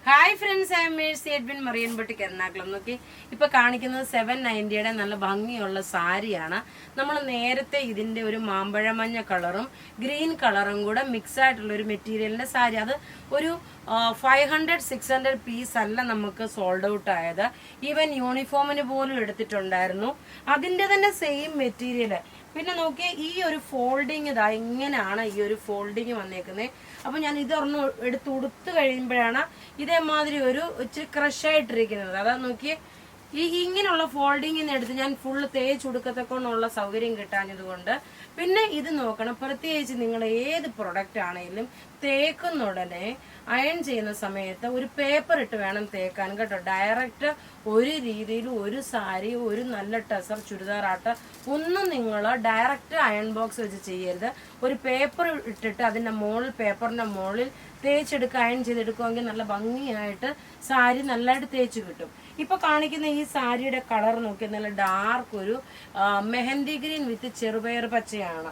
Hi friends, I M Mercy Edwin marine boutique Ernakulam. നോക്കി ഇപ്പോൾ കാണിക്കുന്നത് 790 നല്ല ഭംഗിയുള്ള സാരിയാണ്. നമ്മൾ നേരത്തെ ഇതിൻ്റെ ഒരു മാമ്പഴമഞ്ഞ കളറും ഗ്രീൻ കളറും കൂടെ മിക്സ് ആയിട്ടുള്ള ഒരു മെറ്റീരിയലിൻ്റെ സാരി, അത് ഒരു 500-600 പീസ് അല്ല നമുക്ക് സോൾഡ് ഔട്ട് ആയത്. ഈവൻ യൂണിഫോമിന് പോലും എടുത്തിട്ടുണ്ടായിരുന്നു. അതിൻ്റെ തന്നെ സെയിം മെറ്റീരിയൽ. പിന്നെ നോക്കിയാൽ ഈ ഒരു ഫോൾഡിങ് ഇതാ ഇങ്ങനെയാണ് ഈ ഒരു ഫോൾഡിങ് വന്നേക്കുന്നത്. അപ്പം ഞാൻ ഇതൊരെണ്ണം എടുത്ത് ഉടുത്ത് കഴിയുമ്പോഴാണ് ഇതേമാതിരി ഒരു ഇച്ചിരി ക്രഷായിട്ടിരിക്കുന്നത്. അതാ നോക്കിയേ, ഇങ്ങനെയുള്ള ഫോൾഡിങ്ങിന് എടുത്ത് ഞാൻ ഫുള്ള് തേച്ചുടുക്കത്തൊക്കെയുള്ള സൗകര്യം കിട്ടാഞ്ഞതുകൊണ്ട്. പിന്നെ ഇത് നോക്കണം, പ്രത്യേകിച്ച് നിങ്ങൾ ഏത് പ്രൊഡക്റ്റ് ആണെങ്കിലും തേക്കുന്ന ഉടനെ അയൺ ചെയ്യുന്ന സമയത്ത് ഒരു പേപ്പർ ഇട്ട് വേണം തേക്കാൻ കേട്ടോ. ഡയറക്റ്റ് ഒരു രീതിയിലും ഒരു സാരി, ഒരു നല്ല ടെസർ ചുരിദാറാട്ട് ഒന്നും നിങ്ങൾ ഡയറക്റ്റ് അയൺ ബോക്സ് വെച്ച് ചെയ്യരുത്. ഒരു പേപ്പർ ഇട്ടിട്ട് അതിൻ്റെ മുകളിൽ, പേപ്പറിൻ്റെ മുകളിൽ തേച്ചെടുക്കുക, അയൺ ചെയ്തെടുക്കുമെങ്കിൽ നല്ല ഭംഗിയായിട്ട് സാരി നല്ലതായിട്ട് തേച്ച് കിട്ടും. ഇപ്പൊ കാണിക്കുന്ന ഈ സാരിയുടെ കളർ നോക്കി, നല്ല ഡാർക്ക് ഒരു മെഹന്തി ഗ്രീൻ വിത്ത് ചെറുപയർ പച്ചയാണ്.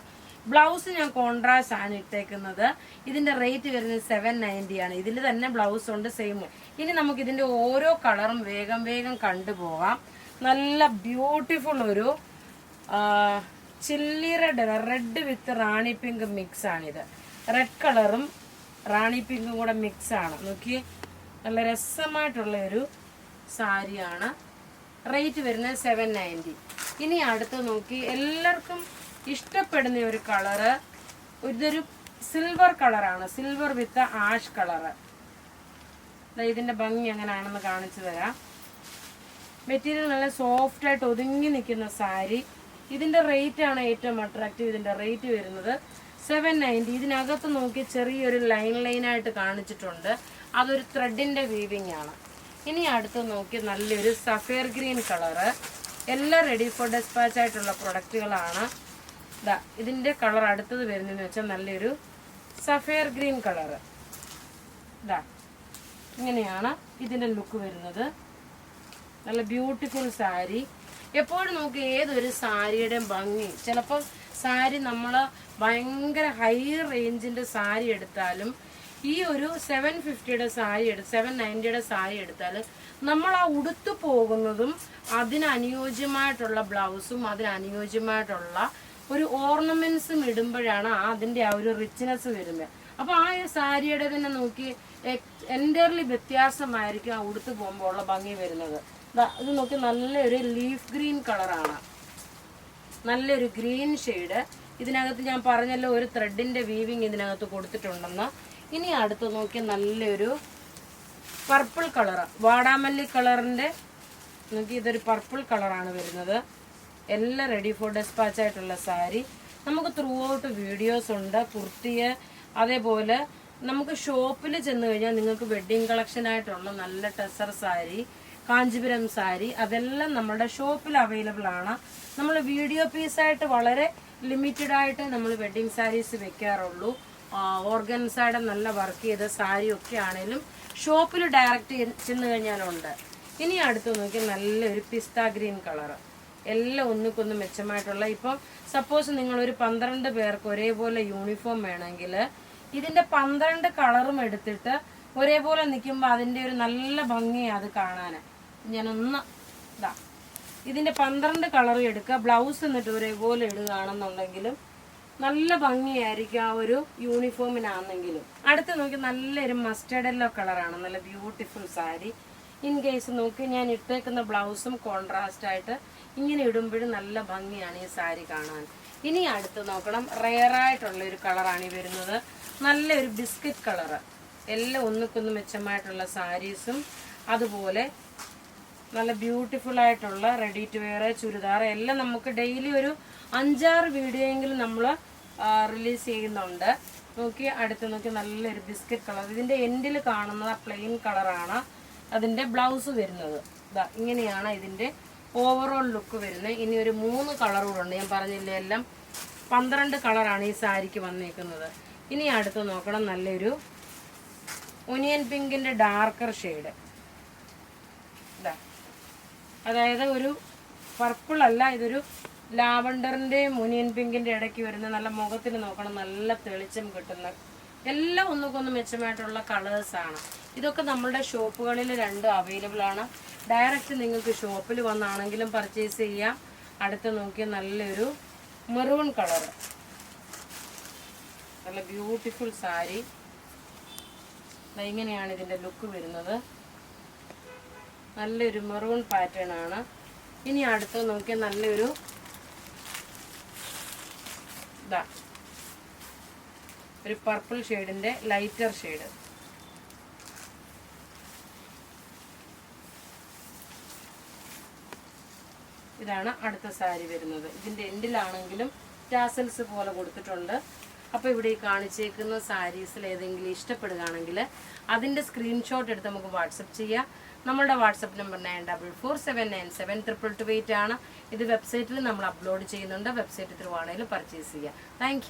ബ്ലൗസ് ഞാൻ കോൺട്രാസ്റ്റ് ആണ് ഇട്ടേക്കുന്നത്. ഇതിന്റെ റേറ്റ് വരുന്നത് 790 ആണ്. ഇതിൽ തന്നെ ബ്ലൗസ് ഉണ്ട് സെയിം. ഇനി നമുക്ക് ഇതിന്റെ ഓരോ കളറും വേഗം വേഗം കണ്ടുപോകാം. നല്ല ബ്യൂട്ടിഫുൾ ഒരു chilli read with Rani pink mix ആണിത്. റെഡ് കളറും റാണി പിങ്കും കൂടെ മിക്സ് ആണ്. നോക്കി, നല്ല രസമായിട്ടുള്ള ഒരു സാരിയാണ്. റേറ്റ് വരുന്നത് 790. ഇനി അടുത്ത് നോക്കി, എല്ലാവർക്കും ഇഷ്ടപ്പെടുന്ന ഒരു കളറ്, ഇതൊരു സിൽവർ കളറാണ്. സിൽവർ വിത്ത് ആഷ് കളറ്. ഇതിന്റെ ഭംഗി എങ്ങനെയാണെന്ന് കാണിച്ചു തരാം. മെറ്റീരിയൽ നല്ല സോഫ്റ്റ് ആയിട്ട് ഒതുങ്ങി നിൽക്കുന്ന സാരി. ഇതിന്റെ റേറ്റ് ആണ് ഏറ്റവും അട്രാക്റ്റീവ്. ഇതിന്റെ റേറ്റ് വരുന്നത് 790. ഇതിനകത്ത് നോക്കി ചെറിയൊരു ലൈനായിട്ട് കാണിച്ചിട്ടുണ്ട്. അതൊരു ത്രെഡിന്റെ വീവിങ് ആണ്. ഇനി അടുത്ത് നോക്കി നല്ലൊരു സഫയർ ഗ്രീൻ കളറ്. എല്ലാം റെഡി ഫോർ ഡെസ്പാച്ച് ആയിട്ടുള്ള പ്രൊഡക്റ്റുകളാണ്. ഇതിന്റെ കളർ അടുത്തത് വരുന്നതെന്ന് വെച്ചാൽ നല്ലൊരു സഫയർ ഗ്രീൻ കളറ്. ഇങ്ങനെയാണ് ഇതിന്റെ ലുക്ക് വരുന്നത്. നല്ല ബ്യൂട്ടിഫുൾ സാരി. എപ്പോഴും നോക്കി ഏതൊരു സാരിയുടെയും ഭംഗി, ചിലപ്പോൾ സാരി നമ്മൾ ഭയങ്കര ഹൈ റേഞ്ചിന്റെ സാരി എടുത്താലും ഈ ഒരു 750യുടെ സാരി 790യുടെ സാരി എടുത്താൽ നമ്മൾ ആ ഉടുത്തു പോകുന്നതും അതിനനുയോജ്യമായിട്ടുള്ള ബ്ലൗസും അതിനനുയോജ്യമായിട്ടുള്ള ഒരു ഓർണമെന്റ്സും ഇടുമ്പോഴാണ് അതിന്റെ ആ ഒരു റിച്ച്നെസ് വരുന്നത്. അപ്പൊ ആ സാരിയുടെ തന്നെ നോക്കി എൻ്റർലി വ്യത്യാസമായിരിക്കും ആ ഉടുത്തു പോകുമ്പോൾ ഉള്ള ഭംഗി വരുന്നത്. ഇത് നോക്കി, നല്ലൊരു ലീഫ് ഗ്രീൻ കളറാണ്. നല്ലൊരു ഗ്രീൻ ഷെയ്ഡ്. ഇതിനകത്ത് ഞാൻ പറഞ്ഞല്ലോ ഒരു ത്രെഡിന്റെ വീവിങ് ഇതിനകത്ത് കൊടുത്തിട്ടുണ്ടെന്ന്. ഇനി അടുത്ത് നോക്കി നല്ലൊരു പർപ്പിൾ കളർ, വാടാമല്ലി കളറിന്റെ നോക്കി, ഇതൊരു പർപ്പിൾ കളറാണ് വരുന്നത്. എല്ലാം റെഡി ഫോർ ഡെസ്പാച്ച് ആയിട്ടുള്ള സാരി. നമുക്ക് ത്രൂ ഔട്ട് വീഡിയോസ് ഉണ്ട്. കുർത്തിയെ അതേപോലെ നമുക്ക് ഷോപ്പിൽ ചെന്ന് കഴിഞ്ഞാൽ നിങ്ങൾക്ക് വെഡ്ഡിങ് കളക്ഷൻ ആയിട്ടുള്ള നല്ല ടെസർ സാരി, കാഞ്ചീപുരം സാരി, അതെല്ലാം നമ്മുടെ ഷോപ്പിൽ അവൈലബിൾ ആണ്. നമ്മൾ വീഡിയോ പീസായിട്ട് വളരെ ലിമിറ്റഡ് ആയിട്ട് നമ്മൾ വെഡ്ഡിങ് സാരീസ് വെക്കാറുള്ളൂ. ഓർഗൻസയുടെ നല്ല വർക്ക് ചെയ്ത സാരി ഒക്കെ ആണെങ്കിലും ഷോപ്പിൽ ഡയറക്റ്റ് ചെന്ന് കഴിഞ്ഞാലുണ്ട്. ഇനി അടുത്ത് നോക്കി നല്ലൊരു പിസ്ത ഗ്രീൻ കളറ്. എല്ലാം ഒന്നിക്കൊന്ന് മെച്ചമായിട്ടുള്ള. ഇപ്പം സപ്പോസ് നിങ്ങളൊരു 12 പേർക്ക് ഒരേപോലെ യൂണിഫോം വേണമെങ്കിൽ ഇതിന്റെ 12 കളറും എടുത്തിട്ട് ഒരേപോലെ നിൽക്കുമ്പോൾ അതിൻ്റെ ഒരു നല്ല ഭംഗിയാണ് അത് കാണാൻ. ഞാനൊന്ന് ഇതിന്റെ 12 കളറും എടുക്കുക, ബ്ലൗസ് എന്നിട്ട് ഒരേപോലെ ഇടുകയാണെന്നുണ്ടെങ്കിലും നല്ല ഭംഗിയായിരിക്കും ആ ഒരു യൂണിഫോമിനാണെങ്കിലും. അടുത്ത് നോക്കി നല്ലൊരു മസ്റ്റേർഡ് യെല്ലോ കളറാണ്. നല്ല ബ്യൂട്ടിഫുൾ സാരി. ഇൻ കേസ് നോക്കി, ഞാൻ ഇട്ടേക്കുന്ന ബ്ലൗസും കോൺട്രാസ്റ്റ് ആയിട്ട് ഇങ്ങനെ ഇടുമ്പോഴും നല്ല ഭംഗിയാണ് ഈ സാരി കാണാൻ. ഇനി അടുത്ത് നോക്കണം, റെയറായിട്ടുള്ള ഒരു കളറാണ് ഈ വരുന്നത്. നല്ലൊരു ബിസ്ക്കറ്റ് കളറ്. എല്ലാം ഒന്നിക്കൊന്ന് മെച്ചമായിട്ടുള്ള സാരീസും അതുപോലെ നല്ല ബ്യൂട്ടിഫുൾ ആയിട്ടുള്ള റെഡി ടു വെയർ ചുരിദാർ എല്ലാം നമുക്ക് ഡെയിലി ഒരു 5-6 വീഡിയോ എങ്കിലും നമ്മൾ റിലീസ് ചെയ്യുന്നുണ്ട്. നോക്കി അടുത്ത് നോക്കി നല്ലൊരു ബിസ്ക്കറ്റ് കളർ. ഇതിന്റെ എൻഡിൽ കാണുന്നത് പ്ലെയിൻ കളറാണ്. അതിന്റെ ബ്ലൗസ് വരുന്നത് ഇങ്ങനെയാണ്. ഇതിന്റെ ഓവറോൾ ലുക്ക് വരുന്നത്. ഇനി ഒരു 3 കളർ കൂടെ ഉണ്ട്. ഞാൻ പറഞ്ഞില്ലേ, എല്ലാം 12 കളറാണ് ഈ സാരിക്ക് വന്നേക്കുന്നത്. ഇനി അടുത്ത് നോക്കണം, നല്ലൊരു ഒനിയൻ പിങ്കിന്റെ ഡാർക്കർ ഷെയ്ഡ്. അതായത് ഒരു പർപ്പിൾ അല്ല, ഇതൊരു ലാവണ്ടറിന്റെയും ഒനിയൻ പിങ്കിന്റെ ഇടയ്ക്ക് വരുന്ന നല്ല മുഖത്തിൽ നോക്കണം നല്ല തെളിച്ചം കിട്ടുന്ന എല്ലാം ഒന്നുകൊന്ന് മെച്ചമായിട്ടുള്ള കളേഴ്സാണ്. ഇതൊക്കെ നമ്മളുടെ ഷോപ്പുകളിൽ രണ്ടും അവൈലബിൾ ആണ്. ഡയറക്റ്റ് നിങ്ങൾക്ക് ഷോപ്പിൽ വന്നാണെങ്കിലും പർച്ചേസ് ചെയ്യാം. അടുത്ത് നോക്കിയ നല്ലൊരു മെറൂൺ കളറ്, നല്ല ബ്യൂട്ടിഫുൾ സാരി. ഇങ്ങനെയാണ് ഇതിൻ്റെ ലുക്ക് വരുന്നത്. നല്ലൊരു മെറൂൺ പാറ്റേൺ ആണ്. ഇനി അടുത്ത് നോക്കിയാൽ നല്ലൊരു ഒരു പർപ്പിൾ ഷെയ്ഡിൻ്റെ ലൈറ്റർ ഷെയ്ഡ്. ഇതാണ് അടുത്ത സാരി വരുന്നത്. ഇതിൻ്റെ എൻഡിലാണെങ്കിലും ടാസൽസ് പോലെ കൊടുത്തിട്ടുണ്ട്. അപ്പോൾ ഇവിടെ ഈ കാണിച്ചേക്കുന്ന സാരീസിൽ ഏതെങ്കിലും ഇഷ്ടപ്പെടുകയാണെങ്കിൽ അതിൻ്റെ സ്ക്രീൻഷോട്ട് എടുത്ത് നമുക്ക് വാട്സപ്പ് ചെയ്യാം. നമ്മളുടെ വാട്സപ്പ് നമ്പർ 9447972228 ആണ്. ഇത് വെബ്സൈറ്റിൽ നമ്മൾ അപ്ലോഡ് ചെയ്യുന്നുണ്ട്. വെബ്സൈറ്റ് ത്രൂ ആണെങ്കിലും പർച്ചേസ് ചെയ്യാം. താങ്ക്